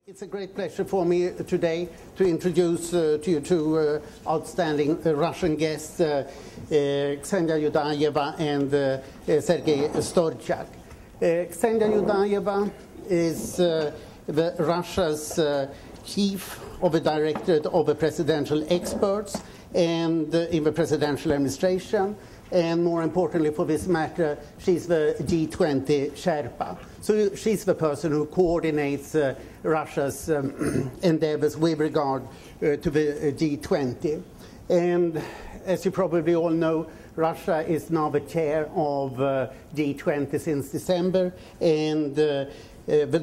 It's a great pleasure for me today to introduce to you two outstanding Russian guests, Ksenia Yudayeva and Sergei Storchak. Ksenia Yudayeva is Russia's chief of the Directorate of the Presidential Experts and in the presidential administration. And more importantly for this matter, she's the G-20 Sherpa. So she's the person who coordinates Russia's endeavors with regard to the G-20. And as you probably all know, Russia is now the chair of G-20 since December, and the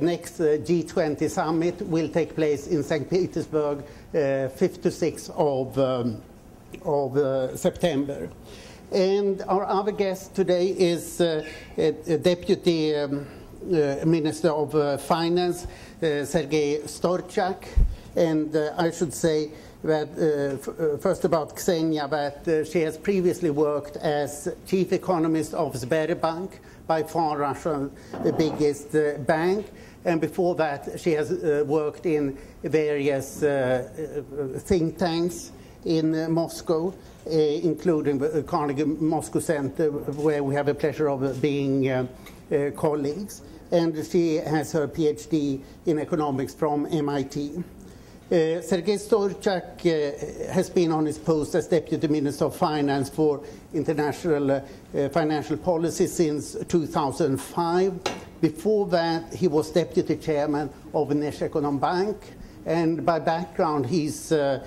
next G-20 summit will take place in St. Petersburg 5th to 6th of September. And our other guest today is Deputy Minister of Finance, Sergei Storchak. And I should say that, first about Ksenia, that she has previously worked as chief economist of Sberbank, by far Russia's biggest bank. And before that, she has worked in various think tanks in Moscow, including the Carnegie Moscow Center, where we have the pleasure of being colleagues. And she has her PhD in economics from MIT. Sergei Storchak has been on his post as Deputy Minister of Finance for International Financial Policy since 2005. Before that, he was Deputy Chairman of the Bank, and by background, he's an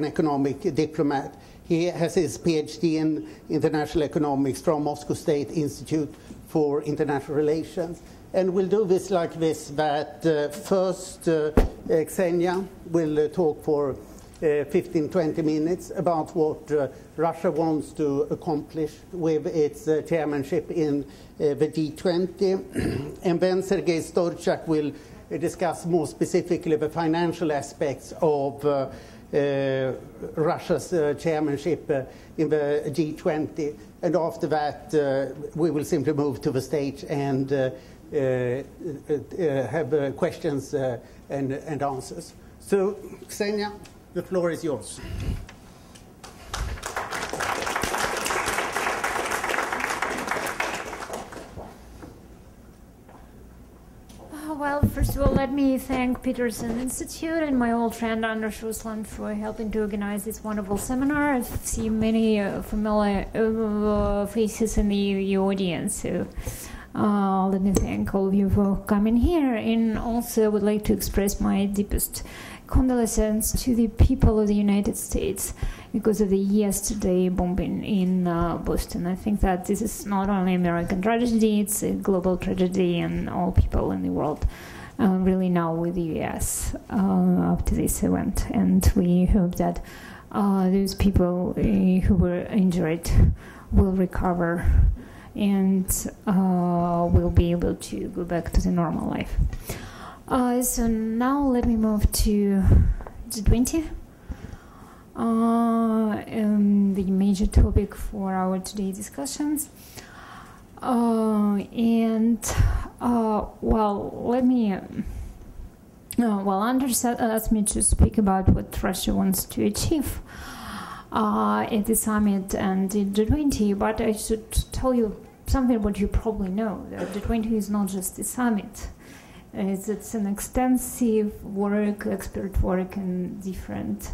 economic diplomat. He has his PhD in international economics from Moscow State Institute for International Relations. And we'll do this like this, that first Ksenia will talk for 15-20 minutes about what Russia wants to accomplish with its chairmanship in the G20. And then Sergei Storchak will discuss more specifically the financial aspects of Russia's chairmanship in the G20. And after that, we will simply move to the stage and have questions and answers. So, Ksenia, the floor is yours. Well, first of all, let me thank Peterson Institute and my old friend Anders Rusland for helping to organize this wonderful seminar. I've seen many familiar faces in the audience, so let me thank all of you for coming here. And also I would like to express my deepest condolences to the people of the United States because of the yesterday bombing in Boston. I think that this is not only American tragedy, it's a global tragedy, and all people in the world really now with the US after this event. And we hope that those people who were injured will recover and will be able to go back to the normal life. So now let me move to G20. The major topic for our today's discussions. Well, let me. Well, Anders asked me to speak about what Russia wants to achieve at the summit and the G20, but I should tell you something what you probably know. The G20 is not just a summit. It's an extensive work, expert work in different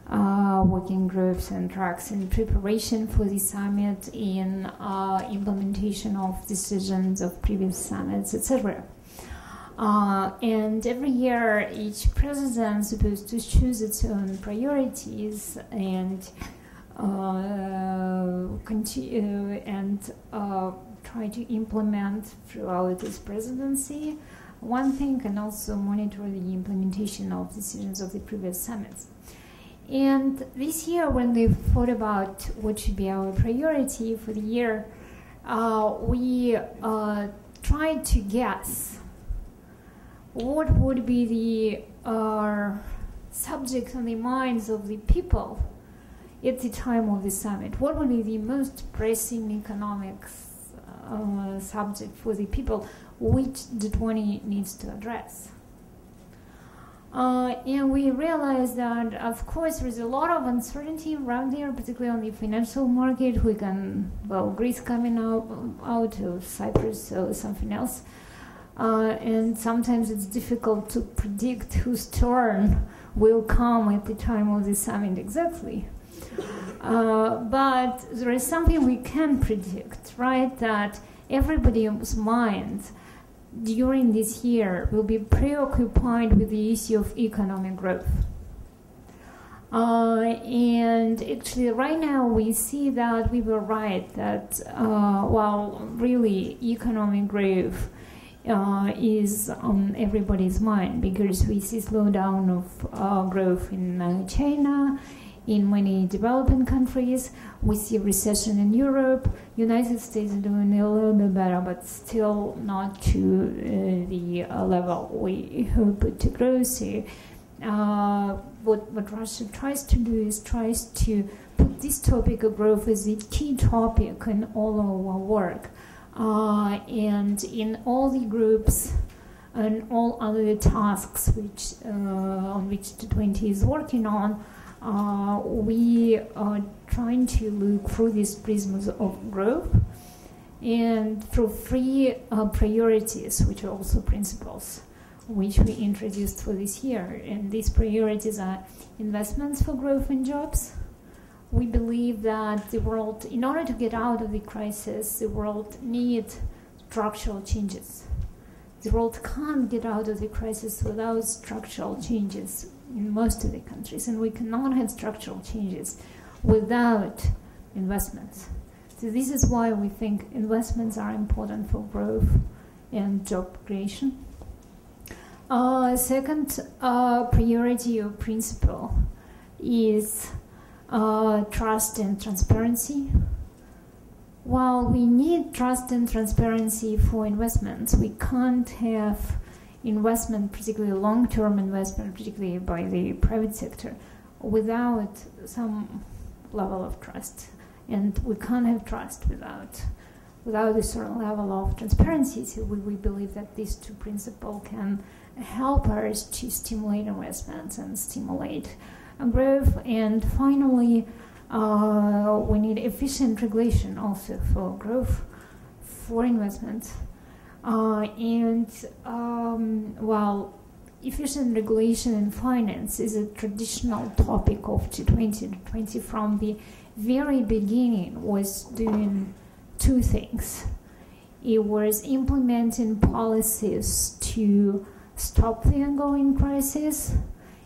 working groups and tracks in preparation for the summit, in implementation of decisions of previous summits, etc. And every year, each president is supposed to choose its own priorities and continue and try to implement throughout its presidency one thing, and also monitor the implementation of decisions of the previous summits. And this year, when they thought about what should be our priority for the year, we tried to guess what would be the subjects on the minds of the people at the time of the summit. What would be the most pressing economics subject for the people which G20 needs to address? And we realized that, of course, there is a lot of uncertainty around there, particularly on the financial market. We can, well, Greece coming out of Cyprus or something else. And sometimes it's difficult to predict whose turn will come at the time of the summit exactly. But there is something we can predict, right? That everybody's mind during this year will be preoccupied with the issue of economic growth. And actually right now we see that we were right, that while really economic growth is on everybody's mind, because we see slowdown of growth in China, in many developing countries. We see recession in Europe. United States are doing a little bit better, but still not to the level we hope to grow. So what Russia tries to do is tries to put this topic of growth as a key topic in all of our work. And in all the groups and all other tasks which on which the G-20 is working on, we are trying to look through these prisms of growth and through three priorities, which are also principles, which we introduced for this year. And these priorities are investments for growth and jobs. We believe that the world, in order to get out of the crisis, the world needs structural changes. The world can't get out of the crisis without structural changes in most of the countries, and we cannot have structural changes without investments. So this is why we think investments are important for growth and job creation. Second priority or principle is trust and transparency. While we need trust and transparency for investments, we can't have investment, particularly long-term investment, particularly by the private sector, without some level of trust. And we can't have trust without a certain level of transparency. So we believe that these two principles can help us to stimulate investments and stimulate growth. And finally, we need efficient regulation also for growth, for investments. While efficient regulation in finance is a traditional topic of G20, G20 from the very beginning was doing two things. It was implementing policies to stop the ongoing crisis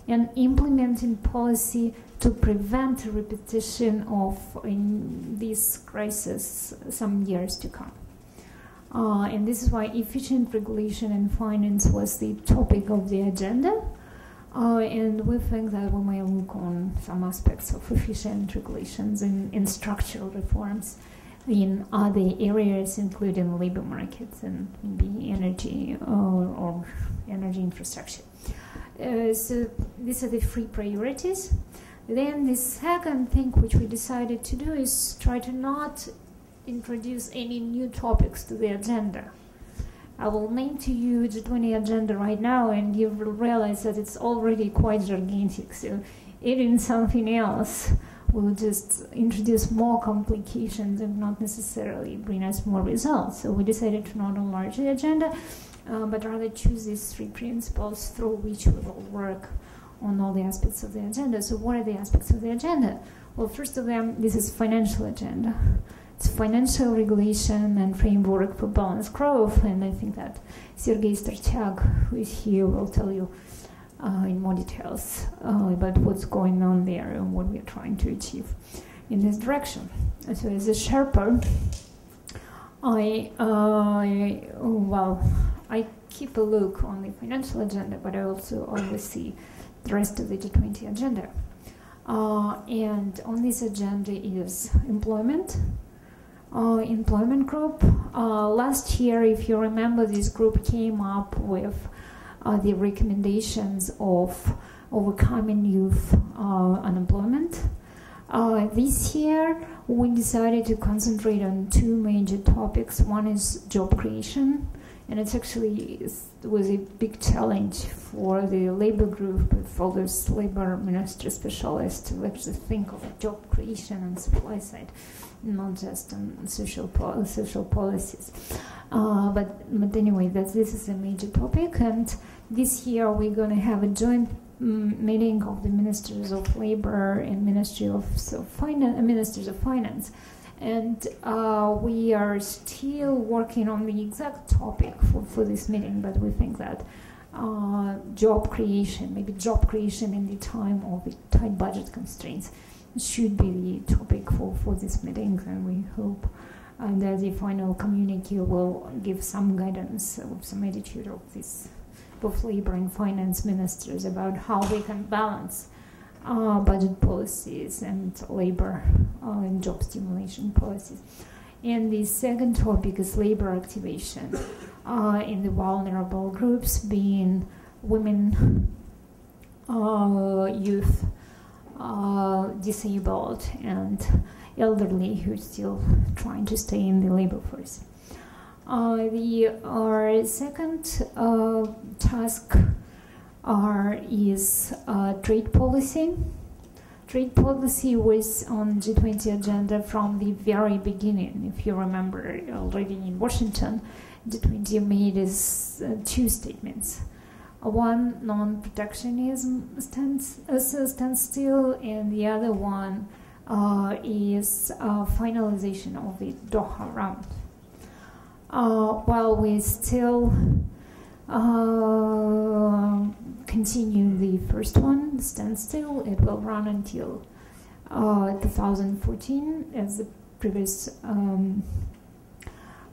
and implementing policy to prevent a repetition of this crisis some years to come. And this is why efficient regulation in finance was the topic of the agenda. And we think that we may look on some aspects of efficient regulations in structural reforms in other areas, including labor markets and maybe energy or energy infrastructure. So these are the three priorities. Then the second thing which we decided to do is try to not introduce any new topics to the agenda. I will name to you the G20 agenda right now, and you will realize that it's already quite gigantic. So adding something else will just introduce more complications and not necessarily bring us more results. So we decided to not enlarge the agenda, but rather choose these three principles through which we will work on all the aspects of the agenda. So what are the aspects of the agenda? Well, first of them, this is financial agenda. It's financial regulation and framework for balanced growth, and I think that Sergei Starchak, who is here, will tell you in more details about what's going on there and what we're trying to achieve in this direction. So as a Sherpa, I keep a look on the financial agenda, but I also always see the rest of the G20 agenda. And on this agenda is employment group. Last year, if you remember, this group came up with the recommendations of overcoming youth unemployment. This year, we decided to concentrate on two major topics. One is job creation, And it's actually was a big challenge for the labor group, with all those labor minister specialists, to actually think of job creation and supply side, not just on social policies. But anyway, this is a major topic, and this year we're going to have a joint meeting of the Ministers of Labor and Ministers of Finance. And we are still working on the exact topic for this meeting, but we think that job creation in the time of the tight budget constraints, should be the topic for this meeting, and we hope that the final communique will give some guidance, some attitude of this, both labor and finance ministers, about how we can balance budget policies and labor and job stimulation policies. And the second topic is labor activation in the vulnerable groups, being women, youth, disabled, and elderly who are still trying to stay in the labor force. Our second task is trade policy. Trade policy was on G20 agenda from the very beginning. If you remember, already in Washington, G20 made two statements. One, non-protectionism standstill, and the other one is finalization of the Doha round. While we still continue the first one, standstill, it will run until 2014, as the previous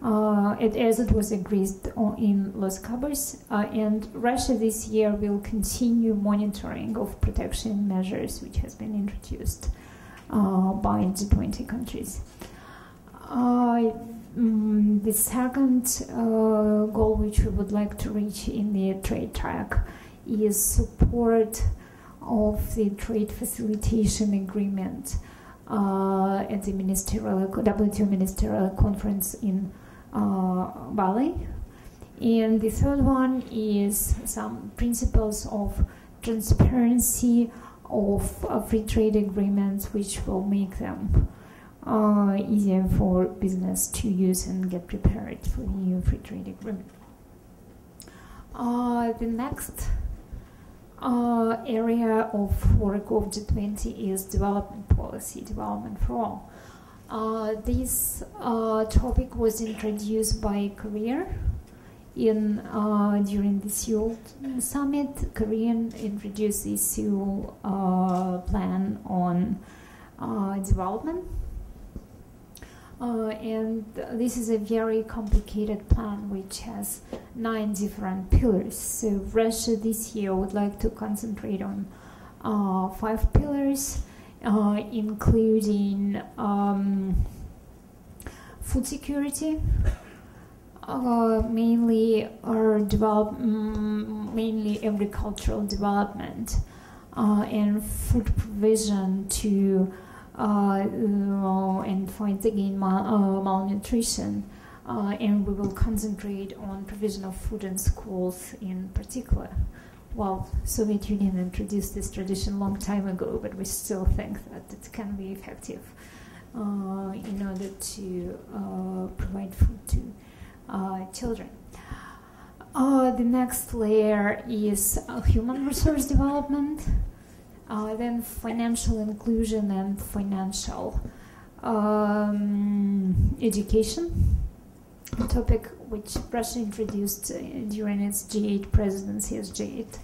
as it was agreed in Los Cabos, and Russia this year will continue monitoring of protection measures which has been introduced by G20 countries. The second goal which we would like to reach in the trade track is support of the trade facilitation agreement at the WTO Ministerial Conference in Bali. And the third one is some principles of transparency of free trade agreements, which will make them easier for business to use and get prepared for the new free trade agreement. The next area of work of G20 is development policy, development for all. This topic was introduced by Korea during the Seoul summit. Korea introduced the Seoul plan on development. And this is a very complicated plan which has 9 different pillars. So Russia this year would like to concentrate on 5 pillars, including food security, mainly agricultural development, and food provision to and fight against malnutrition, and we will concentrate on provision of food in schools in particular. Well, Soviet Union introduced this tradition a long time ago, but we still think that it can be effective in order to provide food to children. The next layer is human resource development. Then financial inclusion and financial education, a topic which Russia introduced during its G8 presidency as G8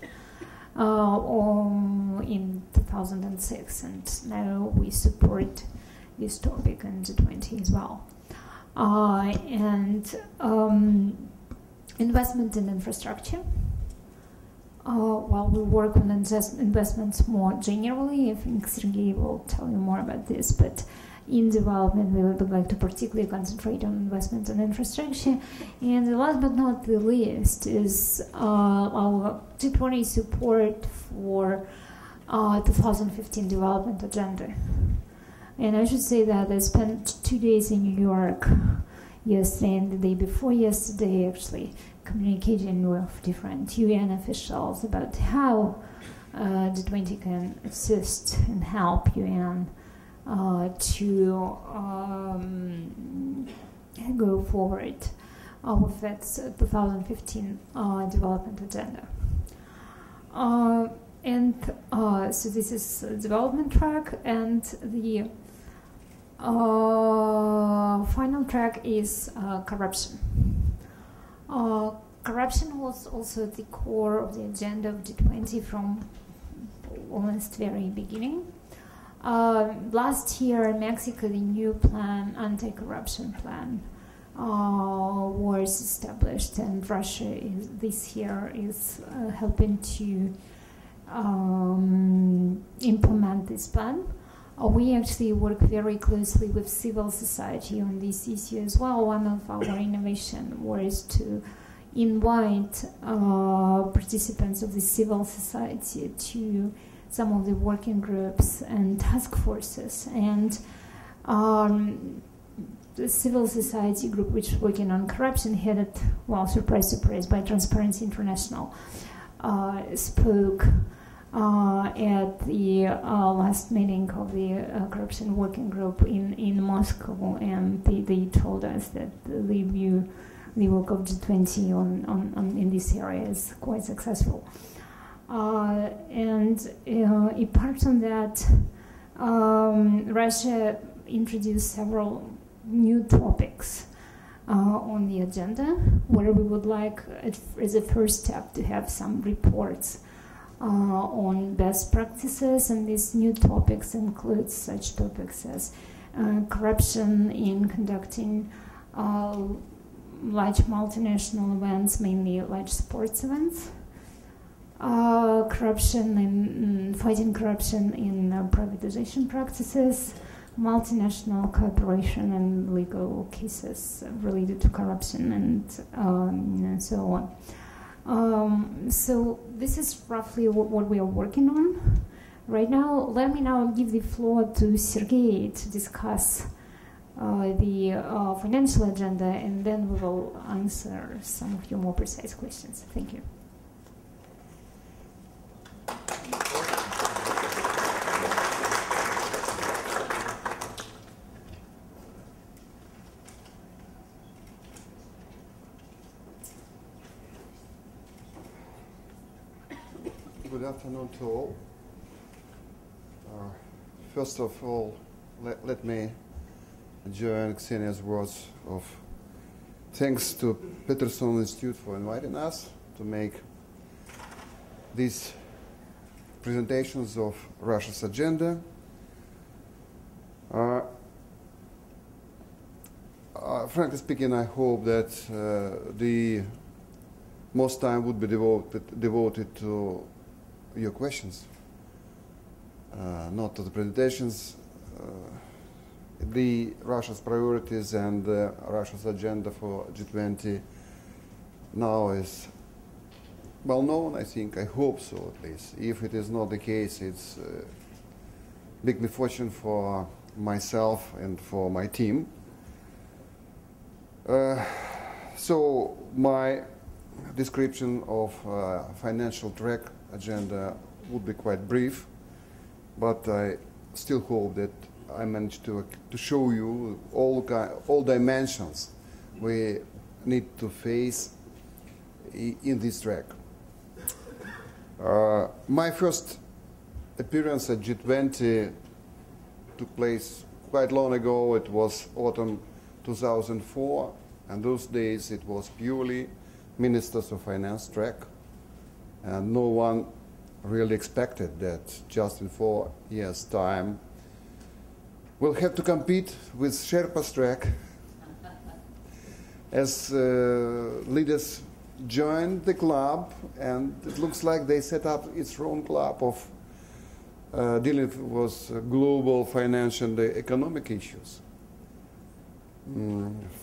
in 2006, and now we support this topic in G20 as well. And investment in infrastructure. While we work on investments more generally, I think Sergei will tell you more about this, but in development we would like to particularly concentrate on investment and infrastructure. And the last but not the least is our G20 support for 2015 development agenda. And I should say that I spent 2 days in New York yesterday and the day before yesterday, actually communicating with different UN officials about how G20 can assist and help UN to go forward with its 2015 development agenda. So this is a development track, and the final track is corruption. Corruption was also at the core of the agenda of G20 from almost very beginning. Last year in Mexico, the new plan, anti-corruption plan, was established, and Russia this year is helping to implement this plan. We actually work very closely with civil society on this issue as well. One of our innovations was to invite participants of the civil society to some of the working groups and task forces. And the civil society group, which is working on corruption, headed, well, surprise, surprise, by Transparency International, spoke at the last meeting of the corruption working group in Moscow, and they told us that they view the work of G20 in this area is quite successful. Apart from that, Russia introduced several new topics on the agenda, where we would like, as a first step, to have some reports on best practices, and these new topics include such topics as corruption in conducting large multinational events, mainly large sports events, corruption in fighting corruption in privatization practices, multinational cooperation and legal cases related to corruption, and so on. So this is roughly what we are working on right now. Let me now give the floor to Sergei to discuss the financial agenda, and then we will answer some of your more precise questions. Thank you. Good afternoon to all. First of all, let me join Ksenia's words of thanks to Peterson Institute for inviting us to make these presentations of Russia's agenda. Frankly speaking, I hope that the most time would be devoted to your questions, not to the presentations. The Russia's priorities and Russia's agenda for G20 now is well known, I think. I hope so, at least. If it is not the case, it's a big misfortune for myself and for my team. So my description of financial track agenda would be quite brief, but I still hope that I managed to show you all dimensions we need to face in this track. My first appearance at G20 took place quite long ago. It was autumn 2004, and those days it was purely Ministers of Finance track, and no one really expected that just in 4 years' time we'll have to compete with Sherpa's track as leaders joined the club, and it looks like they set up its own club of dealing with global financial and economic issues.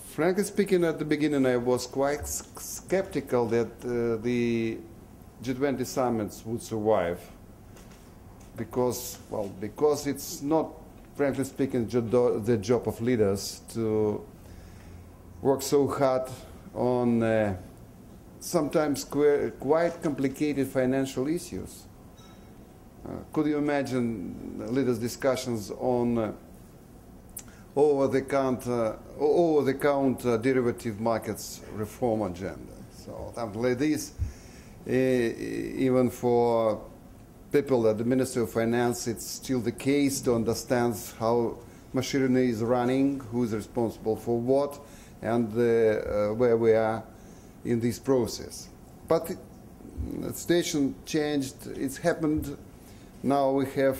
Frankly speaking, at the beginning I was quite skeptical that the G20 summits would survive, because it's not, frankly speaking, the job of leaders to work so hard on sometimes quite complicated financial issues. Could you imagine leaders' discussions on over-the-counter derivative markets reform agenda? So something like this, even for people at the Ministry of Finance, it's still the case to understand how machinery is running, who is responsible for what, and where we are in this process. But the situation changed. It's happened. Now we have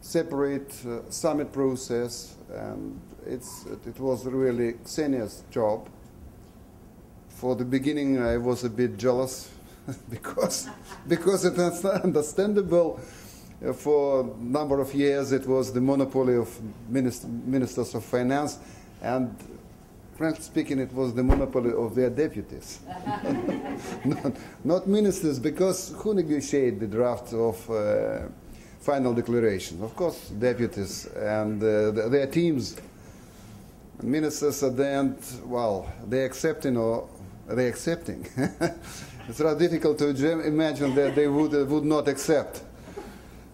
separate summit process, and it was really Ksenia's job. For the beginning, I was a bit jealous because it's understandable. For a number of years, it was the monopoly of ministers of finance, and frankly speaking, it was the monopoly of their deputies. not ministers, because who negotiate the draft of final declaration? Of course, deputies and their teams. Ministers at the end, well, they're accepting or they're accepting. It's rather difficult to imagine that they would not accept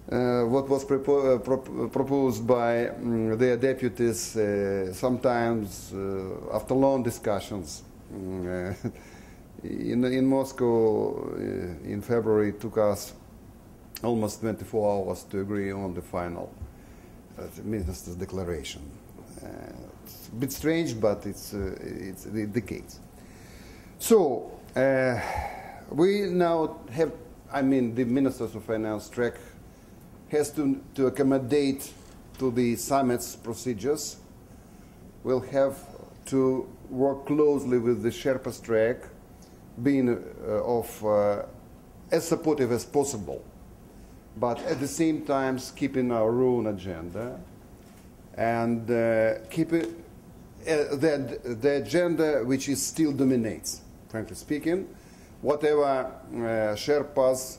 what was proposed by their deputies, sometimes after long discussions. In Moscow, in February, it took us almost 24 hours to agree on the final minister's declaration. It's a bit strange, but it's the case. So we now have, the Ministers of Finance track has to accommodate to the summit's procedures. We'll have to work closely with the Sherpa's track, being as supportive as possible, but at the same time keeping our own agenda and keep it, the agenda which is still dominates, frankly speaking. Whatever Sherpas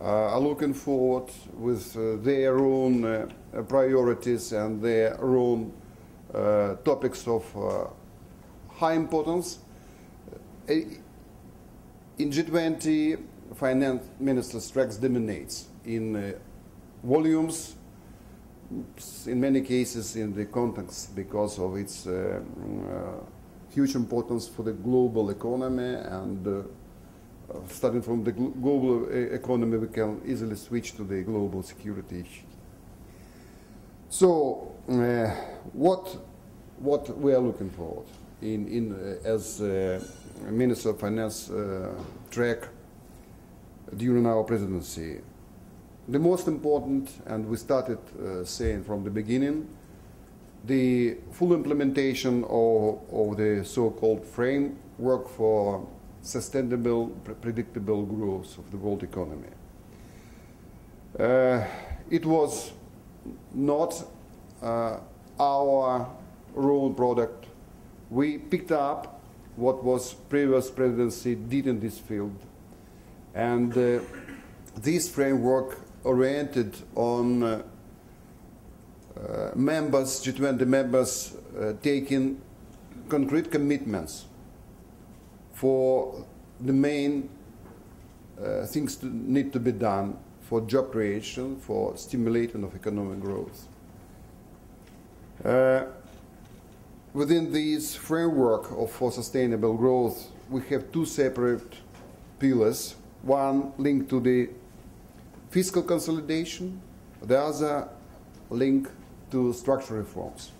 are looking forward with their own priorities and their own topics of high importance. In G20, finance ministers' tracks dominates in volumes, in many cases in the context because of its huge importance for the global economy, and starting from the global economy, we can easily switch to the global security issue. So, what we are looking for as Minister of Finance track during our presidency? The most important, and we started saying from the beginning, the full implementation of the so-called framework for sustainable, predictable growth of the world economy. It was not our own product. We picked up what was previous presidency did in this field, and this framework oriented on members, G20 members, taking concrete commitments for the main things need to be done for job creation, for stimulating of economic growth. Within this framework for sustainable growth, we have two separate pillars. One linked to the fiscal consolidation, the other linked to structural reforms.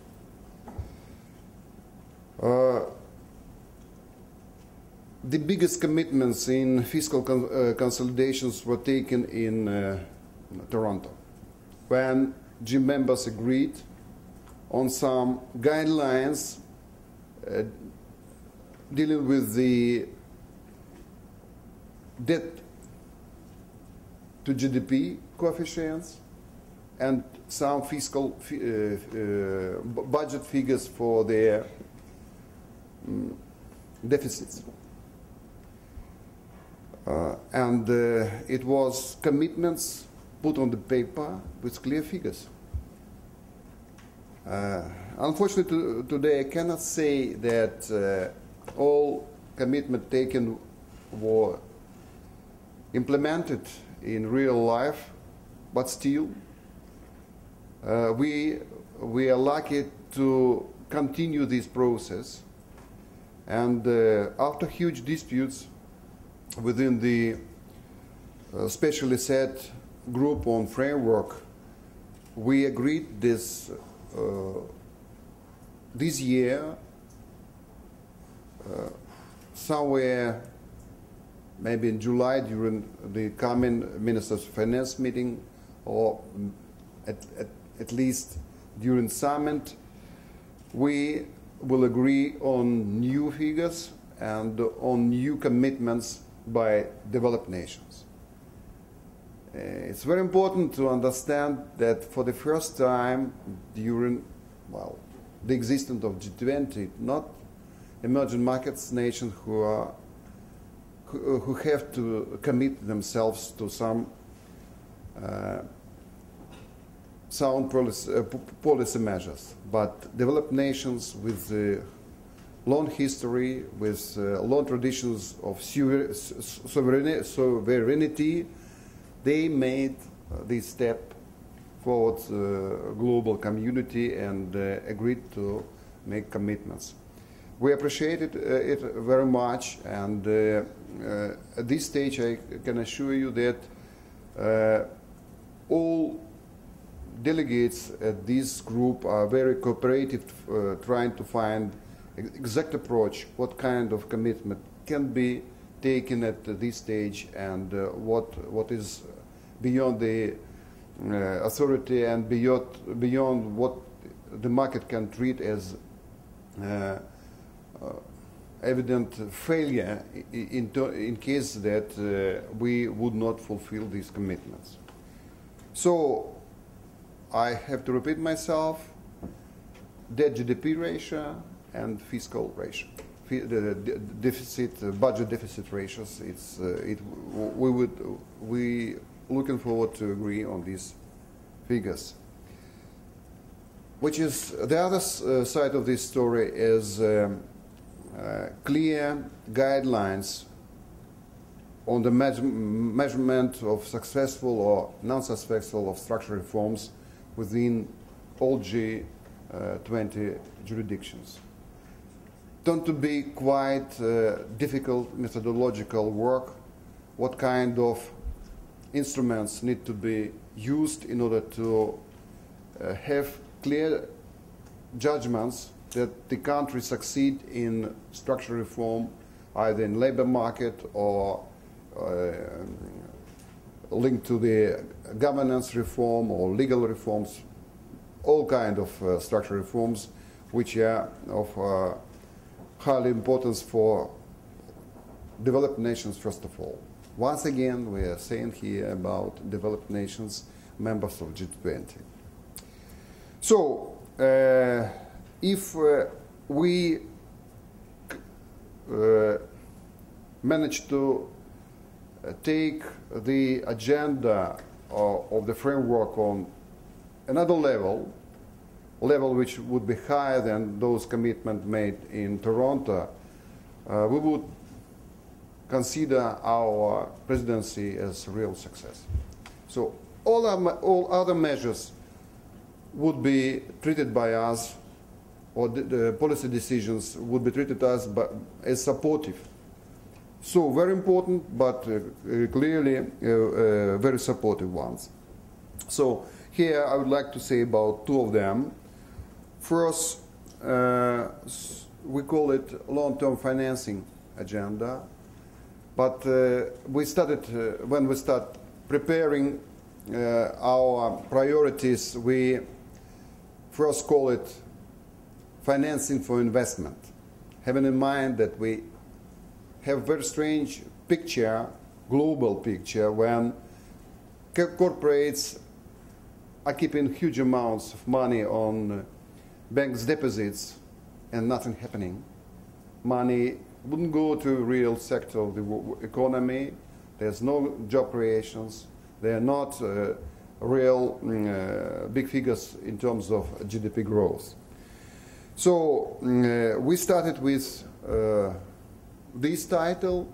The biggest commitments in fiscal consolidations were taken in Toronto, when G members agreed on some guidelines dealing with the debt to GDP coefficients and some fiscal budget figures for their deficits. And it was commitments put on the paper with clear figures. Unfortunately, today I cannot say that all commitment taken were implemented in real life, but still we are lucky to continue this process. And after huge disputes within the specially set group on framework, we agreed this year, somewhere maybe in July during the coming Ministers' Finance meeting, or at least during summit, we will agree on new figures and on new commitments by developed nations. It's very important to understand that for the first time during, well, the existence of G20, not emerging markets nations who have to commit themselves to some sound policy measures, but developed nations with long history, with long traditions of sovereignty, they made this step towards global community and agreed to make commitments. We appreciated it very much, and at this stage I can assure you that all delegates at this group are very cooperative, trying to find exact approach, what kind of commitment can be taken at this stage, and what is beyond the authority and beyond what the market can treat as evident failure in case that we would not fulfill these commitments. So I have to repeat myself: debt GDP ratio and fiscal ratio, the deficit, budget deficit ratios. We looking forward to agree on these figures. Which is the other side of this story is clear guidelines on the measurement of successful or non-successful of structural reforms within all G20 jurisdictions. Turned to be quite difficult methodological work. What kind of instruments need to be used in order to have clear judgments that the country succeed in structural reform, either in labor market or linked to the governance reform or legal reforms, all kinds of structural reforms which are of highly importance for developed nations first of all. Once again, we are saying here about developed nations, members of G20. So, if we manage to take the agenda of the framework on another level which would be higher than those commitments made in Toronto, we would consider our presidency as a real success. So all other measures would be treated by us, or the policy decisions would be treated as supportive. So very important, but clearly very supportive ones. So here I would like to say about two of them. First, we call it long-term financing agenda. But we started, when we start preparing our priorities, we first call it financing for investment, having in mind that we have a very strange picture, global picture, when corporates are keeping huge amounts of money on banks' deposits and nothing happening. Money wouldn't go to real sector of the economy. There's no job creations. They are not real big figures in terms of GDP growth. So we started with this title,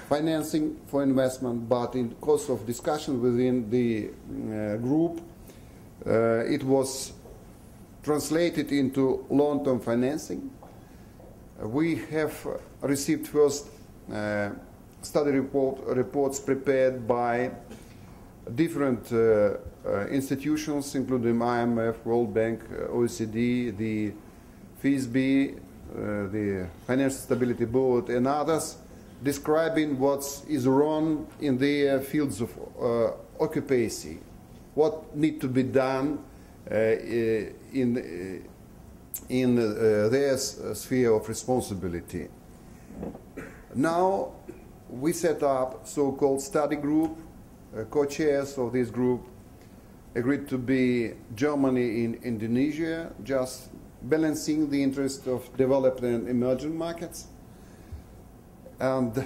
financing for investment, but in course of discussion within the group, it was translated into long-term financing. We have received first study reports prepared by different institutions, including IMF, World Bank, OECD, the FSB, the Financial Stability Board, and others, describing what is wrong in their fields of occupancy, what needs to be done in their sphere of responsibility. Now we set up so-called study group. Co-chairs of this group agreed to be Germany and Indonesia, just balancing the interest of developed and emerging markets. And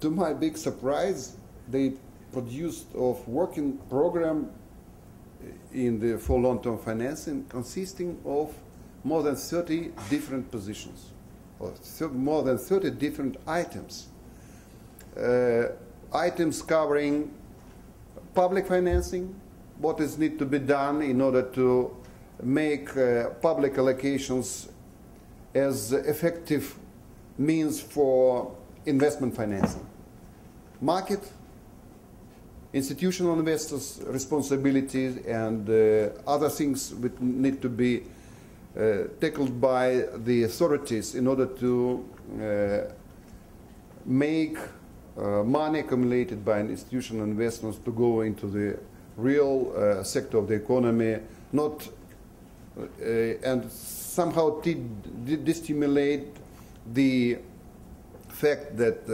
to my big surprise, they produced a working program for long-term financing consisting of more than 30 different positions, or more than 30 different items. Items covering public financing, what is need to be done in order to make public allocations as effective means for investment financing. Market, institutional investors' responsibilities, and other things which need to be tackled by the authorities in order to make money accumulated by institutional investors to go into the real sector of the economy, not and somehow destimulate the fact that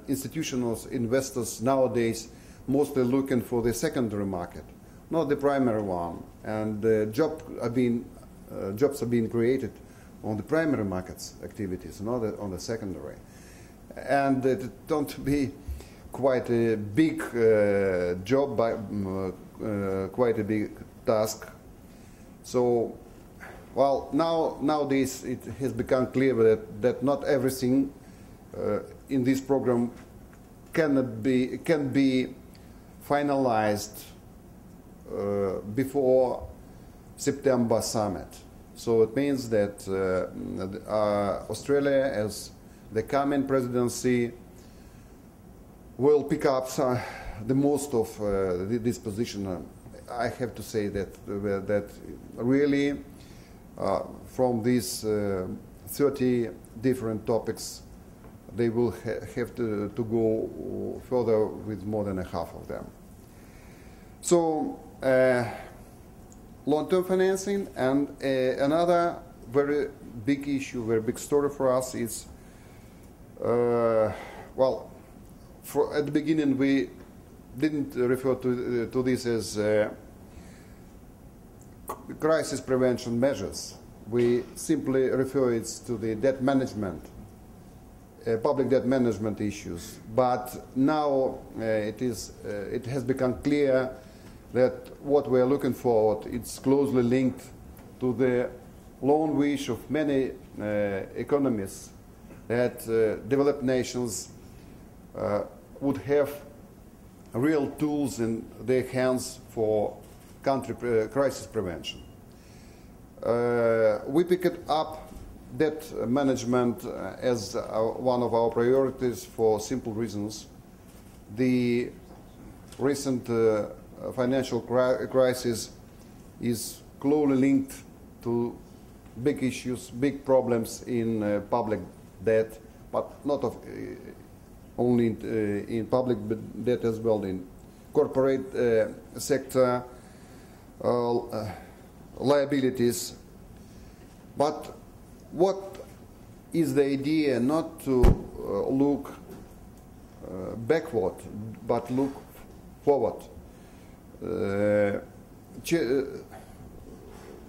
institutional investors nowadays mostly looking for the secondary market, not the primary one, and jobs are being created on the primary markets activities, not on the secondary. And it don't be quite a big job, quite a big task. So, well, nowadays it has become clear that not everything in this program can be finalized before September summit. So it means that Australia, as the coming presidency, will pick up the most of this position. I have to say that really from these 30 different topics, they will have to go further with more than a half of them. So long-term financing, and another very big issue, very big story for us is, well, at the beginning we didn't refer to this as crisis prevention measures. We simply refer it to the debt management, public debt management issues. But now it has become clear that what we are looking for, it's closely linked to the long wish of many economists that developed nations would have real tools in their hands for country crisis prevention. We picked up debt management as one of our priorities for simple reasons. The recent financial crisis is closely linked to big issues, big problems in public debt, but not only in public debt as well, in corporate sector liabilities. But what is the idea? Not to look backward, but look forward.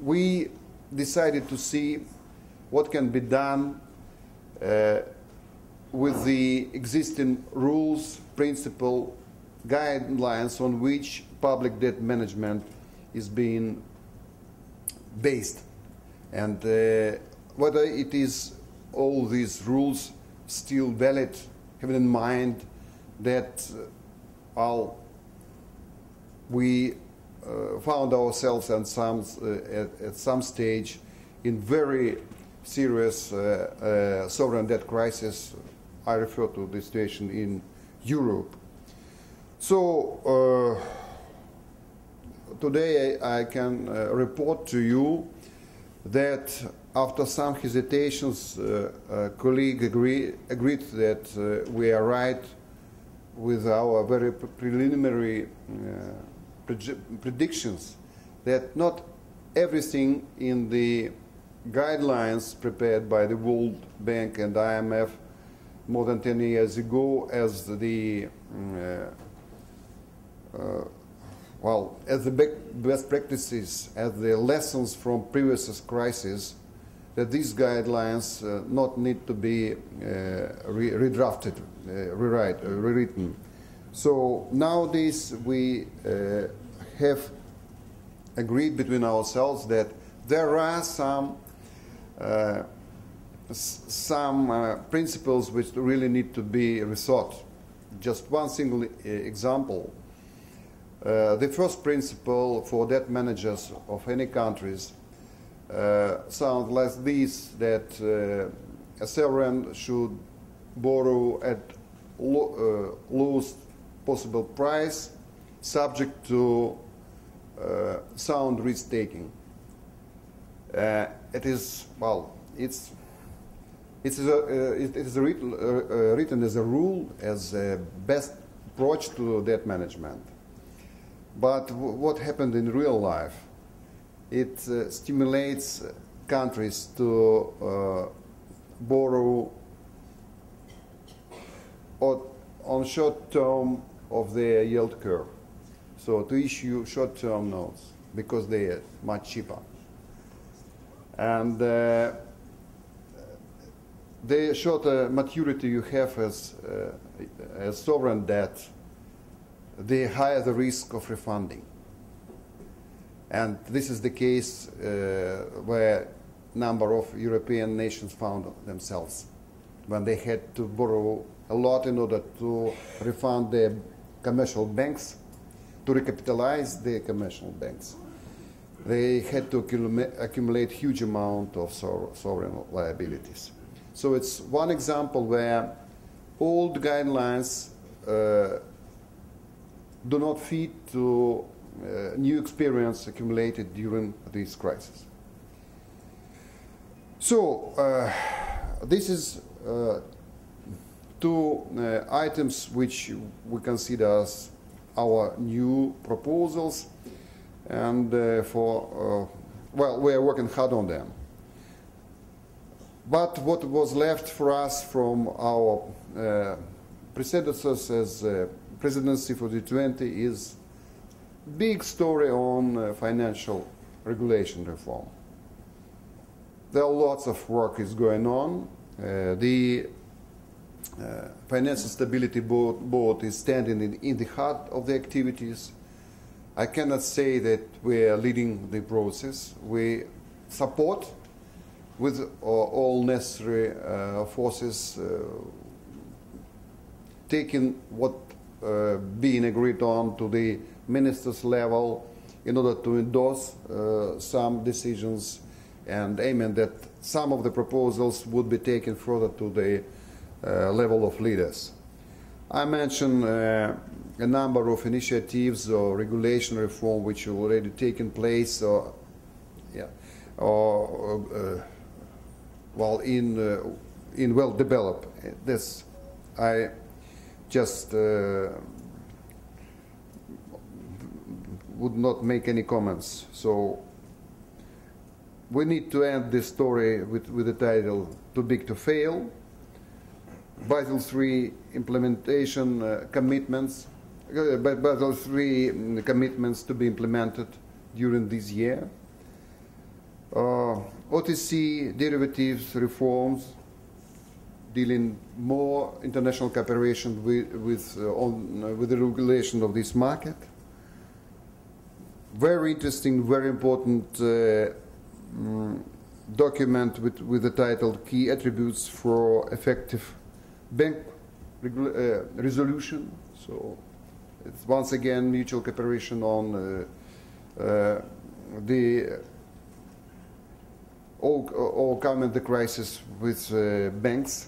We decided to see what can be done with the existing rules, principle, guidelines on which public debt management is being based, and whether it is all these rules still valid, having in mind that we found ourselves at some stage in very serious sovereign debt crisis. I refer to the situation in Europe. So today I can report to you that after some hesitations, colleagues agreed that we are right with our very preliminary predictions that not everything in the guidelines prepared by the World Bank and IMF more than 10 years ago as the as the best practices, as the lessons from previous crises, that these guidelines not need to be redrafted, rewritten. So nowadays we have agreed between ourselves that there are some principles which really need to be rethought. Just one single example. The first principle for debt managers of any countries sounds like this, that a sovereign should borrow at lowest possible price, subject to sound risk-taking. It is written as a rule, as a best approach to debt management. But what happened in real life? It stimulates countries to borrow on short term of their yield curve. So to issue short-term notes because they are much cheaper. And the shorter maturity you have as sovereign debt, the higher the risk of refunding. And this is the case where a number of European nations found themselves when they had to borrow a lot in order to refund their commercial banks, to recapitalize their commercial banks. They had to accumulate huge amount of sovereign liabilities. So it's one example where old guidelines do not fit to new experience accumulated during this crisis. So this is two items which we consider as our new proposals, and well, we are working hard on them. But what was left for us from our predecessors as presidency for G20 is big story on financial regulation reform. There are lots of work is going on. The Financial Stability Board is standing in the heart of the activities. I cannot say that we are leading the process. We support with all necessary forces, taking what being agreed on to the ministers' level in order to endorse some decisions and aiming that some of the proposals would be taken further to the level of leaders. I mentioned a number of initiatives or regulation reform which have already taken place or in well developed. This I just would not make any comments. So we need to end this story with the title "Too Big to Fail." Basel III implementation commitments. Basel III commitments to be implemented during this year. OTC derivatives reforms, dealing more international cooperation with the regulation of this market. Very interesting, very important document with the title "Key Attributes for Effective bank resolution. So it's once again mutual cooperation on overcoming the crisis with banks.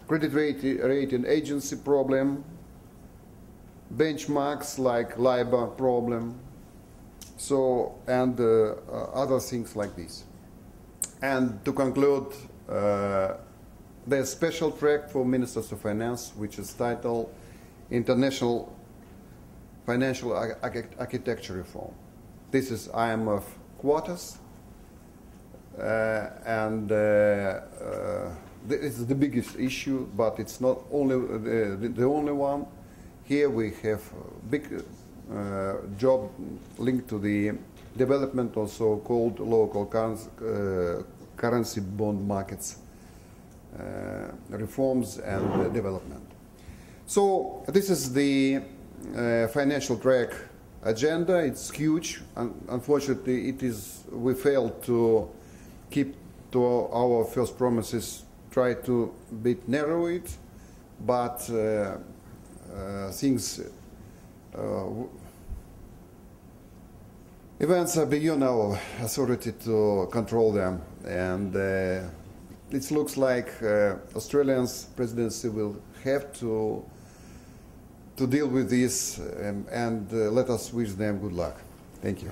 Credit rating agency problem, benchmarks like LIBOR problem, so, and other things like this. And to conclude, there's a special track for Ministers of Finance, which is titled International Financial Architecture Reform. This is IMF quotas, and it's the biggest issue, but it's not only the only one. Here we have a big job linked to the development of so-called local currency bond markets, reforms and development. So this is the financial track agenda. It's huge. Unfortunately, we failed to keep to our first promises, try to narrow it, but things, events are beyond our authority to control them, and it looks like Australia's presidency will have to deal with this, and let us wish them good luck. Thank you.